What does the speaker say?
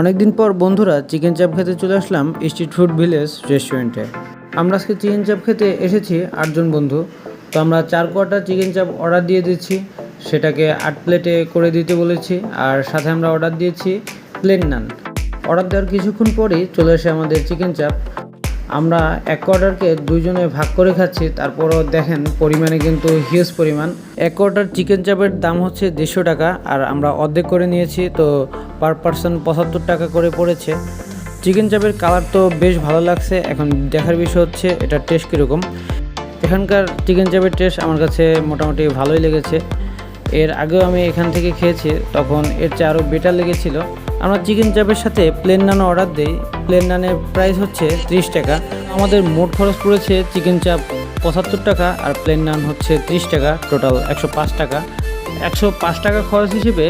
অনেকদিন পর বন্ধুরা চিকেন চাপ খেতে চলে আসলাম স্ট্রিট ফুড ভিলেজ রেস্টুরেন্টে। আমরা আজকে চিকেন চাপ খেতে এসেছি 8জন বন্ধু। তো আমরা 4 কোয়ার্টার চিকেন চাপ অর্ডার দিয়ে দিচ্ছি, সেটাকে 8 প্লেটে করে দিতে বলেছি। আর সাথে আমরা অর্ডার দিয়েছি প্লেন নান। অর্ডার দেওয়ার কিছুক্ষণ পরেই চলে আসে আমাদের চিকেন চাপ। আমরা এক কোয়ার্টারকে 2 জনে ভাগ করে খাচ্ছি, তারপরও দেখেন পরিমাণে কিন্তু হিউজ পরিমাণ। এক কোয়ার্টার চিকেন চাপের দাম হচ্ছে 150 টাকা, আর আমরা অর্ধেক করে নিয়েছি, তো পার পার্সন 75 টাকা করে পড়েছে। চিকেন চাপের কালার তো বেশ ভালো লাগছে, এখন দেখার বিষয় হচ্ছে এটা টেস্ট কীরকম। এখানকার চিকেন চাপের টেস্ট আমার কাছে মোটামুটি ভালোই লেগেছে। এর আগেও আমি এখান থেকে খেয়েছি, তখন এর চেয়ে আরও বেটার লেগেছিল। আমরা চিকেন চাপের সাথে প্লেন নানও অর্ডার দিই। প্লেন নানের প্রাইস হচ্ছে 30 টাকা। আমাদের মোট খরচ পড়েছে চিকেন চাপ 75 টাকা আর প্লেন নান হচ্ছে 30 টাকা, টোটাল 105 টাকা। 105 টাকা খরচ হিসেবে